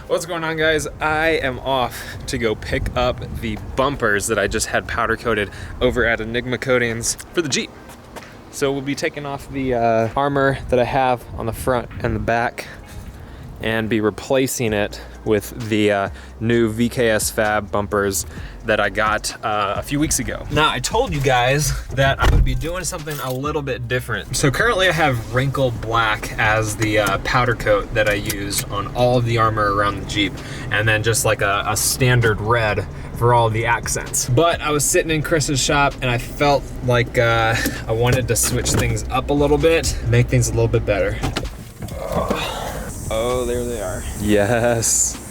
What's going on, guys? I am off to go pick up the bumpers that I just had powder coated over at Enigma Coatings for the Jeep. So we'll be taking off the armor that I have on the front and the back and be replacing it with the new VKS Fab bumpers that I got a few weeks ago. Now, I told you guys that I would be doing something a little bit different. So currently I have wrinkle black as the powder coat that I used on all of the armor around the Jeep, and then just like a standard red for all the accents. But I was sitting in Chris's shop and I felt like I wanted to switch things up a little bit, make things a little bit better. Oh, there they are. Yes.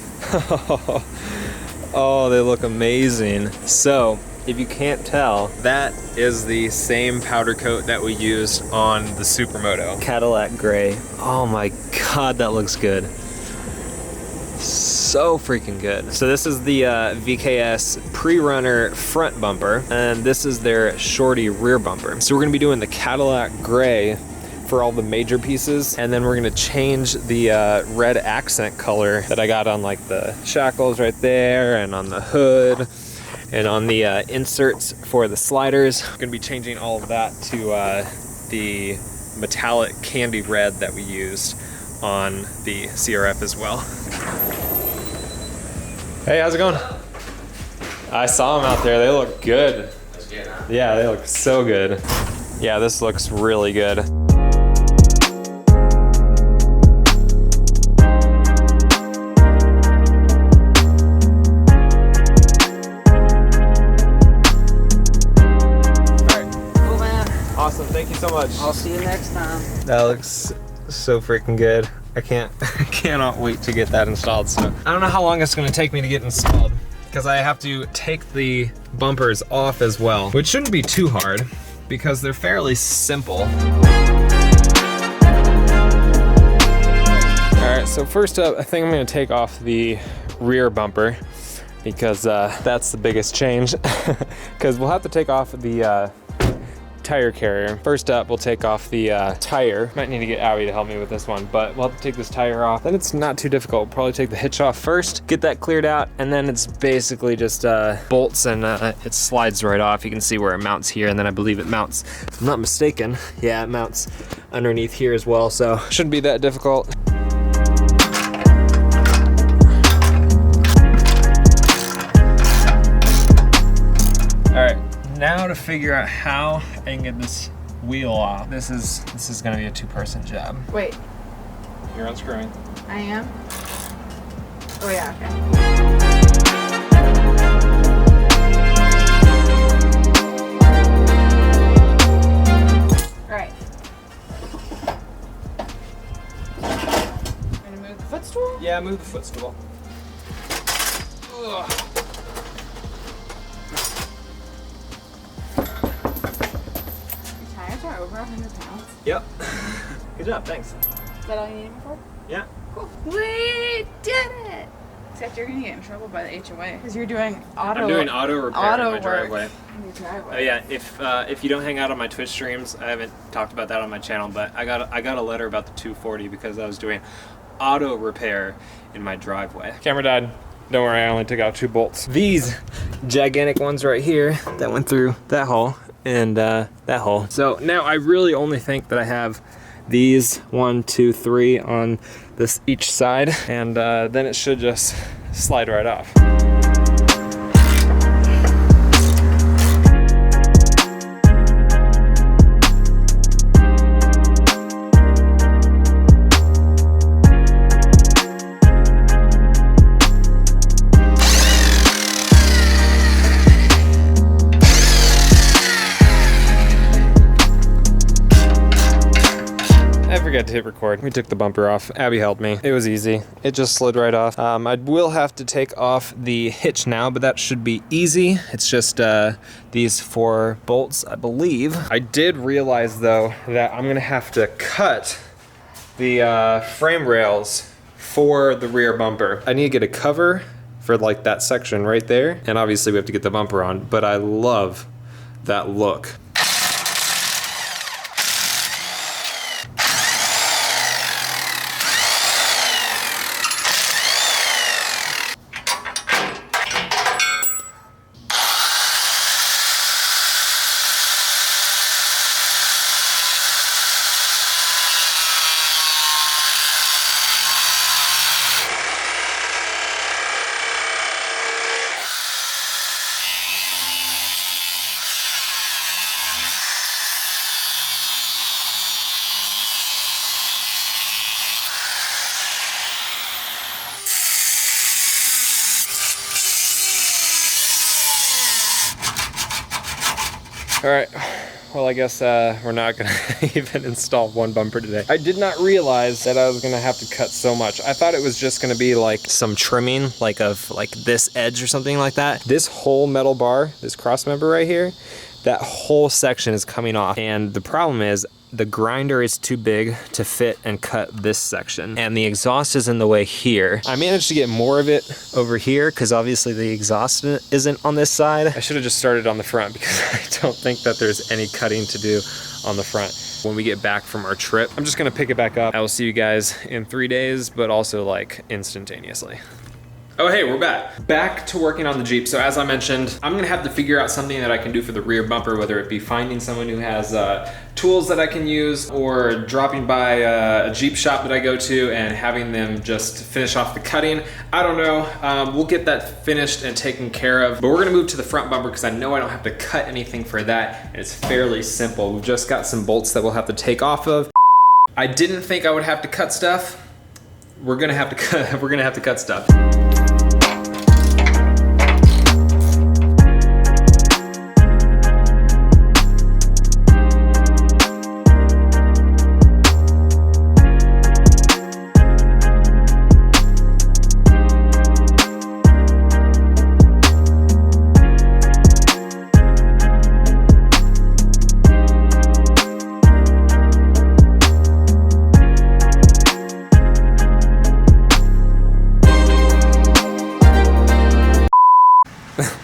Oh, they look amazing. So, if you can't tell, that is the same powder coat that we used on the Supermoto. Cadillac gray. Oh my God, that looks good. So freaking good. So this is the VKS pre-runner front bumper, and this is their shorty rear bumper. So we're gonna be doing the Cadillac gray for all the major pieces, and then we're gonna change the red accent color that I got on like the shackles right there and on the hood and on the inserts for the sliders. We're gonna be changing all of that to the metallic candy red that we used on the CRF as well. Hey, how's it going? I saw them out there, they look good. Yeah, they look so good. Yeah, this looks really good. Awesome, thank you so much. I'll see you next time. That looks so freaking good. I cannot wait to get that installed. So I don't know how long it's gonna take me to get installed, because I have to take the bumpers off as well, which shouldn't be too hard because they're fairly simple. All right, so first up, I think I'm gonna take off the rear bumper because that's the biggest change, because we'll have to take off the tire carrier. First up, we'll take off the tire. Might need to get Abby to help me with this one, but we'll have to take this tire off. Then it's not too difficult. We'll probably take the hitch off first, get that cleared out, and then it's basically just bolts, and it slides right off. You can see where it mounts here, and then I believe it mounts, if I'm not mistaken, yeah, it mounts underneath here as well, so shouldn't be that difficult. All right. Now to figure out how I can get this wheel off. This is gonna be a two-person job. Wait. You're unscrewing. I am? Oh yeah, okay. Alright. Gonna move the footstool? Yeah, move the footstool. Ugh. Are over 100 pounds. Yep. Good job, thanks. Is that all you needed me for? Yeah. Cool. We did it! Except you're gonna get in trouble by the HOA because you're doing auto. I'm doing auto repair in my driveway. In your driveway. Oh yeah, if you don't hang out on my Twitch streams, I haven't talked about that on my channel, but I got a letter about the 240 because I was doing auto repair in my driveway. Camera died. Don't worry, I only took out 2 bolts. These gigantic ones right here that went through that hole and that hole. So now I really only think that I have these 1, 2, 3 on this each side, and then it should just slide right off. I forgot to hit record. We took the bumper off. Abby helped me. It was easy. It just slid right off. I will have to take off the hitch now, but that should be easy. It's just these 4 bolts, I believe. I did realize though that I'm gonna have to cut the frame rails for the rear bumper. I need to get a cover for like that section right there, and obviously we have to get the bumper on, but I love that look. All right. Well, I guess we're not gonna even install one bumper today. I did not realize that I was gonna have to cut so much. I thought it was just gonna be like some trimming, like of like this edge or something like that. This whole metal bar, this cross member right here, that whole section is coming off. And the problem is the grinder is too big to fit and cut this section. And the exhaust is in the way here. I managed to get more of it over here because obviously the exhaust isn't on this side. I should have just started on the front because I don't think that there's any cutting to do on the front. When we get back from our trip, I'm just gonna pick it back up. I will see you guys in 3 days, but also like instantaneously. Oh, hey, we're back. Back to working on the Jeep. So as I mentioned, I'm gonna have to figure out something that I can do for the rear bumper, whether it be finding someone who has tools that I can use or dropping by a Jeep shop that I go to and having them just finish off the cutting. I don't know. We'll get that finished and taken care of, but we're gonna move to the front bumper because I know I don't have to cut anything for that. And it's fairly simple. We've just got some bolts that we'll have to take off of. I didn't think I would have to cut stuff. We're gonna have to cut stuff.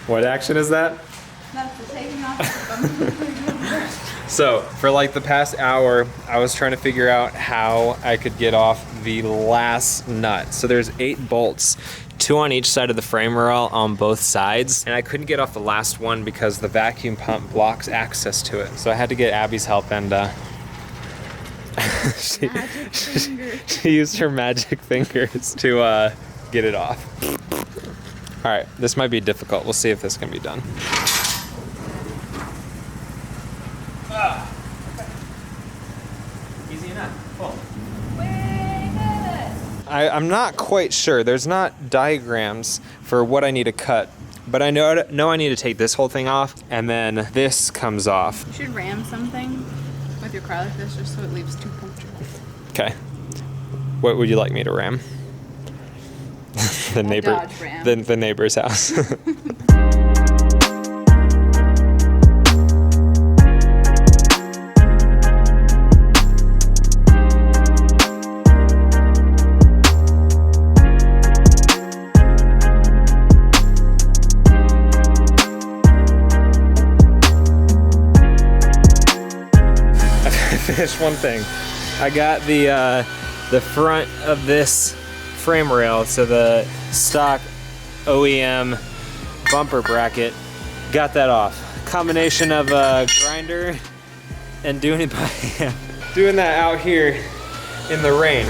What action is that? That's the taking off the bumper. So for like the past hour, I was trying to figure out how I could get off the last nut. So there's 8 bolts, 2 on each side of the frame rail on both sides. And I couldn't get off the last one because the vacuum pump blocks access to it. So I had to get Abby's help and she used her magic fingers to get it off. All right, this might be difficult. We'll see if this can be done. Easy enough. Cool. I'm not quite sure. There's not diagrams for what I need to cut, but I know I need to take this whole thing off, and then this comes off. You should ram something with your car like this just so it leaves 2 punctures. Okay. What would you like me to ram? The neighbor's house. I finished one thing. I got the front of this frame rail, so the stock OEM bumper bracket, got that off. Combination of a grinder and doing it by hand. Doing that out here in the rain.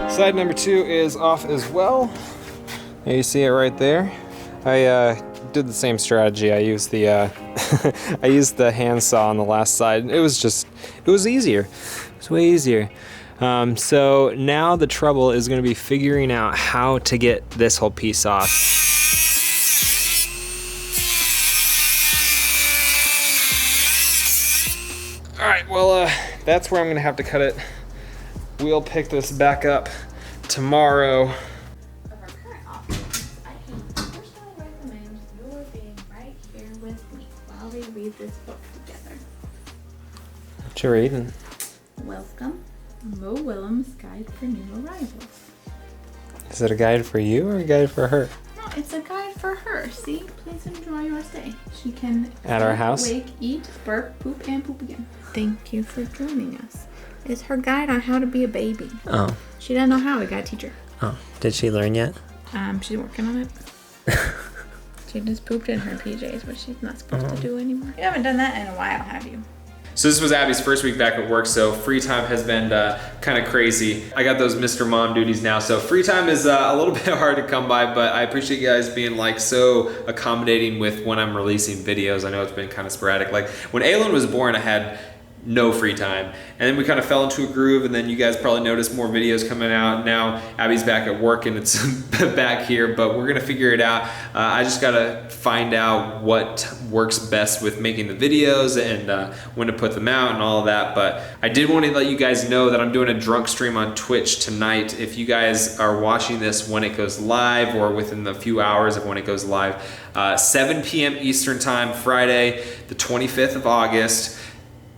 Side number 2 is off as well. You see it right there. I did the same strategy. I used the I used the handsaw on the last side. It was easier. It's way easier. So now the trouble is going to be figuring out how to get this whole piece off. All right, well, that's where I'm going to have to cut it. We'll pick this back up tomorrow. Of our current options, I can personally recommend your being right here with me while we read this book together. What you reading? Welcome, Mo Willems' Guide for New Arrivals. Is it a guide for you or a guide for her? No, it's a guide for her. See, please enjoy your stay. She can At our house? Wake, eat, burp, poop, and poop again. Thank you for joining us. It's her guide on how to be a baby. Oh. She doesn't know how. We gotta teach her. Oh. Did she learn yet? She's working on it. She just pooped in her PJs, which she's not supposed to do anymore. You haven't done that in a while, have you? So this was Abby's first week back at work, so free time has been kind of crazy. I got those Mr. Mom duties now, so free time is a little bit hard to come by, but I appreciate you guys being like so accommodating with when I'm releasing videos. I know it's been kind of sporadic. Like when Aylin was born, I had no free time, and then we kind of fell into a groove, and then you guys probably noticed more videos coming out. Now Abby's back at work and it's back here, but we're gonna figure it out. I just gotta find out what works best with making the videos and when to put them out and all of that. But I did want to let you guys know that I'm doing a drunk stream on Twitch tonight. If you guys are watching this when it goes live or within the few hours of when it goes live, 7 p.m. Eastern time, Friday, the 25th of August.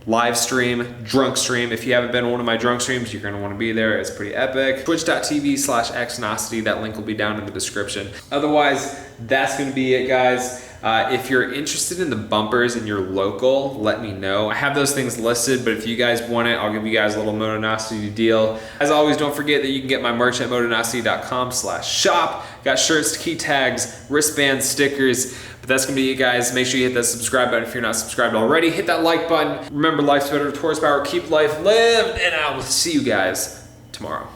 Live stream, drunk stream. If you haven't been to one of my drunk streams, you're gonna wanna be there. It's pretty epic. Twitch.tv/Xnosity. That link will be down in the description. Otherwise, that's gonna be it, guys. If you're interested in the bumpers and you're local, let me know. I have those things listed, but if you guys want it, I'll give you guys a little Motonosity deal. As always, don't forget that you can get my merch at motonosity.com/shop. Got shirts, key tags, wristbands, stickers. But that's gonna be it, guys. Make sure you hit that subscribe button if you're not subscribed already. Hit that like button. Remember, life's better with horsepower. Keep life lived, and I will see you guys tomorrow.